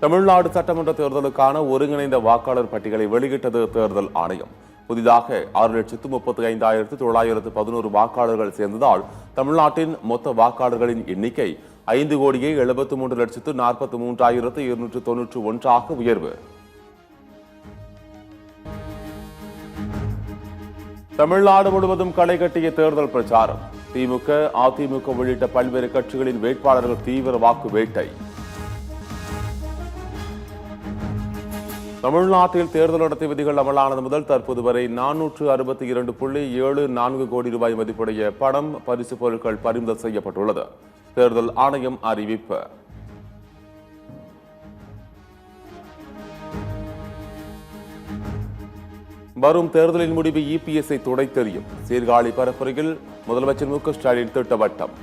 தமிழ்நாடு சட்டமன்ற தேர்தலுக்கான ஒருங்கிணைந்த வாக்காளர் பட்டியலை வெளியிட்டது தேர்தல் ஆணையம். புதிதாக 6,35,911 வாக்காளர்கள் சேர்ந்ததால் தமிழ்நாட்டின் மொத்த வாக்காளர்களின் எண்ணிக்கை 5,73,43,291 உயர்வு. தமிழ்நாடு முழுவதும் களை கட்டிய தேர்தல் பிரச்சாரம். திமுக, அதிமுக உள்ளிட்ட பல்வேறு கட்சிகளின் வேட்பாளர்கள் தீவிர வாக்கு வேட்டை. தமிழ்நாட்டில் தேர்தல் நடத்தை விதிகள் அமலானது முதல் தற்போது வரை 462.74 கோடி ரூபாய் மதிப்புடைய பணம், பரிசு பொருட்கள் பறிமுதல் செய்யப்பட்டுள்ளது. தேர்தல் ஆணையம் அறிவிப்பு. வரும் தேர்தலின் முடிவு இபிஎஸ்ஐ துடைத்தெறியும். சீர்காழி பரப்புரையில் முதலமைச்சர் மு க ஸ்டாலின் திட்டவட்டம்.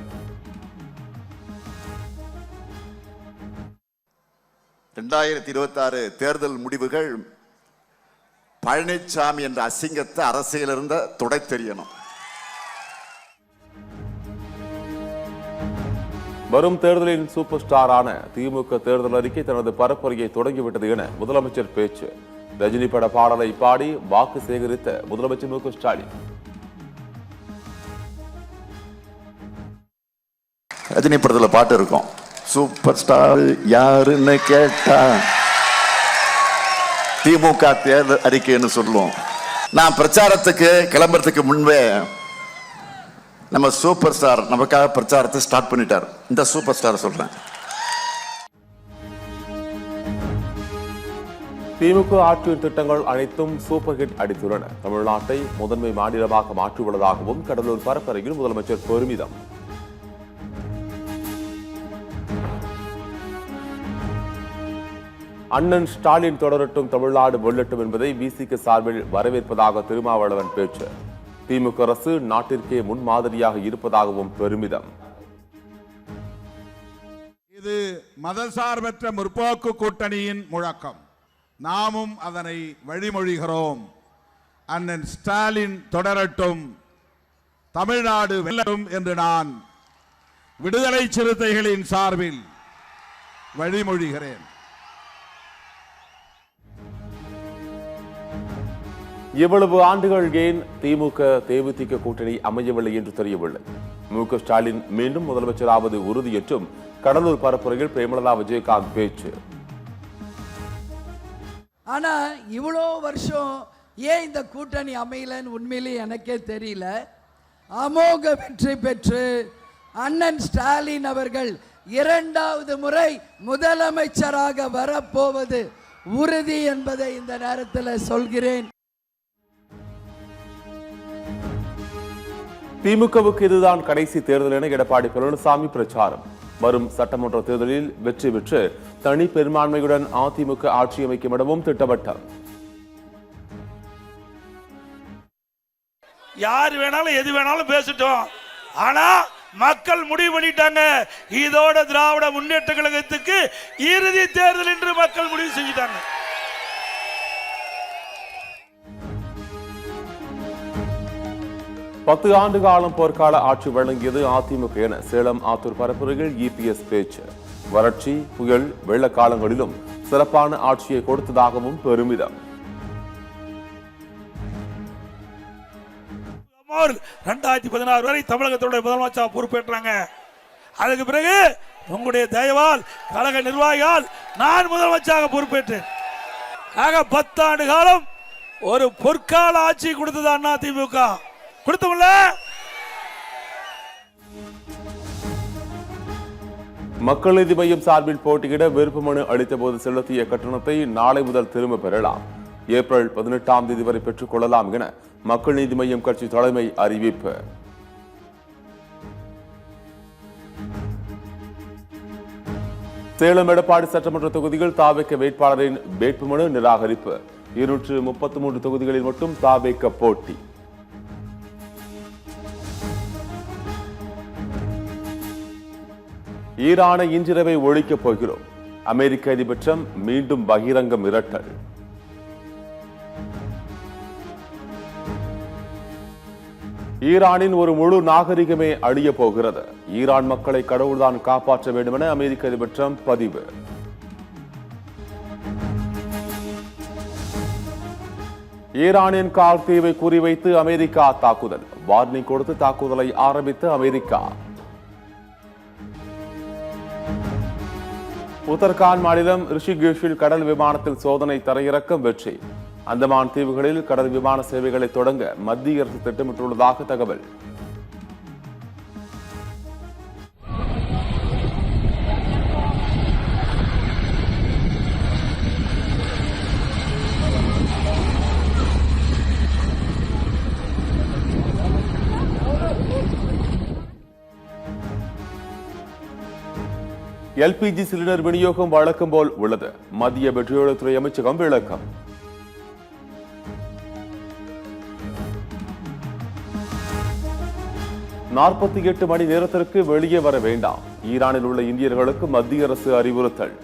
தேர்தல் முடிவுகள் பழனிசாமி என்ற அசிங்கத்தை அரசியலிருந்து துடைத்தெறியணும். வரும் தேர்தலின் சூப்பர் ஸ்டாரான திமுக தேர்தல் அறிக்கை தனது பரப்புரையை தொடங்கிவிட்டது என முதலமைச்சர் பேச்சு. ரஜினி பட பாடலை பாடி வாக்கு சேகரித்த முதலமைச்சர் மு க ஸ்டாலின். ரஜினி படத்துல பாட்டு இருக்கும், சூப்பர் ஸ்டார் யாருன்னு கேட்டா திமுக தேர்தல் அறிக்கைன்னு சொல்லுவோம். நான் பிரச்சாரத்துக்கு கிளம்புறதுக்கு முன்பே நம்ம சூப்பர் ஸ்டார் நமக்காக பிரச்சாரத்தை ஸ்டார்ட் பண்ணிட்டார். இந்த சூப்பர் ஸ்டார் சொல்றேன். திமுக ஆட்சியின் திட்டங்கள் அனைத்தும் சூப்பர் ஹிட் அடித்துள்ளன. தமிழ்நாட்டை முதன்மை மாநிலமாக மாற்றியுள்ளதாகவும் கடலூர் பரப்புரையில் முதலமைச்சர் பெருமிதம். அண்ணன் ஸ்டாலின் தொடரட்டும், தமிழ்நாடு வெல்லட்டும் என்பதை விசிக சார்பில் வரவேற்பதாக திருமாவளவன் பேச்சு. திமுக அரசு நாட்டிற்கே முன்மாதிரியாக இருப்பதாகவும் பெருமிதம். இது மதசார்பற்ற முற்போக்கு கூட்டணியின் முழக்கம். நாமும் அதனை வழிமொழிகிறோம். அண்ணன் ஸ்டாலின் தொடரட்டும், தமிழ்நாடு வெல்லட்டும் என்று நான் விடுதலை சிறுத்தைகளின் சார்பில் வழிமொழிகிறேன். இவ்வளவு ஆண்டுகள் ஏன் திமுக தேமுதிக கூட்டணி அமையவில்லை என்று தெரியவில்லை. மு க ஸ்டாலின் மீண்டும் முதலமைச்சராவது உறுதி என்றும் கடலூர் பரப்புரையில் பிரேமலதா விஜயகாந்த் பேச்சு. ஆனா இவ்வளோ வருஷம் ஏன் இந்த கூட்டணி அமையலன்னு உண்மையிலே எனக்கே தெரியல. அமோக வெற்றி பெற்று அண்ணன் ஸ்டாலின் அவர்கள் 2வது முறை முதலமைச்சராக வரப்போவது உறுதி என்பதை இந்த நேரத்தில் சொல்கிறேன். திமுகவுக்கு இதுதான் கடைசி தேர்தல் என எடப்பாடி பழனிசாமி பிரச்சாரம். வரும் சட்டமன்ற தேர்தலில் வெற்றி பெற்று தனி பெரும்பான்மையுடன் அதிமுக ஆட்சி அமைக்கும் இடமும் திட்டவட்டம். யார் வேணாலும் எது வேணாலும் பேசிட்டோம், ஆனா மக்கள் முடிவு பண்ணிட்டாங்க. இதோட திராவிட முன்னேற்ற கழகத்துக்கு இறுதி தேர்தல் என்று மக்கள் முடிவு செஞ்சிட்டாங்க. பத்து ஆண்டு காலம் போர்க்கால ஆட்சி வழங்கியது அதிமுக என சேலம் ஆத்தூர் பரப்புரையில் இபிஎஸ் பேச்சு. வறட்சி, புயல், வெள்ள காலங்களிலும் சிறப்பான ஆட்சியை கொடுத்ததாகவும் பெருமிதம். 2016 வரை தமிழகத்தோட முதலமைச்சர் பொறுப்பேற்றாங்க. அதுக்கு பிறகு உங்களுடைய தயவால் கழக நிர்வாகியால் நான் முதலமைச்சராக பொறுப்பேற்றேன். ஆக 10 ஆண்டு காலம் ஒரு பொற்கால ஆட்சி கொடுத்தது அண்ணா திமுக. கொடுத்தோம்ல. மக்கள் நீதி மையம் சார்பில் போட்டியிட விருப்ப மனு அளித்த போது செலுத்திய கட்டணத்தை நாளை முதல் திரும்ப பெறலாம். ஏப்ரல் 18ஆம் தேதி வரை பெற்றுக் கொள்ளலாம் என மக்கள் நீதி மையம் கட்சி தலைமை அறிவிப்பு. சேலம் எடப்பாடி சட்டமன்ற தொகுதியில் தாவேக்க வேட்பாளரின் வேட்புமனு நிராகரிப்பு. 233 தொகுதிகளில் மட்டும் தாவேக்க போட்டி. ஈரானை இன்றிரவை ஒழிக்கப் போகிறோம். அமெரிக்க அதிபர் ட்ரம்ப் மீண்டும் பகிரங்க மிரட்டல். ஈரானின் ஒரு முழு நாகரிகமே அழிய போகிறது. ஈரான் மக்களை கடவுள்தான் காப்பாற்ற வேண்டும் என அமெரிக்க அதிபர் ட்ரம்ப் பதிவு. ஈரானின் கார் தீவை குறிவைத்து அமெரிக்கா தாக்குதல். வார்னிங் கொடுத்து தாக்குதலை ஆரம்பித்த அமெரிக்கா. உத்தரகாண்ட் மாநிலம் ரிஷிகேஷில் கடல் விமானத்தில் சோதனை தரையிறக்கம் வெற்றி. அந்தமான் தீவுகளில் கடல் விமான சேவைகளை தொடங்க மத்திய அரசு திட்டமிட்டுள்ளதாக தகவல். எல்பிஜி சிலிண்டர் விநியோகம் வழக்கம் போல் உள்ளது. மத்திய பெட்ரோலியத்துறை அமைச்சகம் விளக்கம். நாற்பத்தி 8 மணி நேரத்திற்கு வெளியே வர வேண்டாம். ஈரானில் உள்ள இந்தியர்களுக்கு மத்திய அரசு அறிவுறுத்தல்.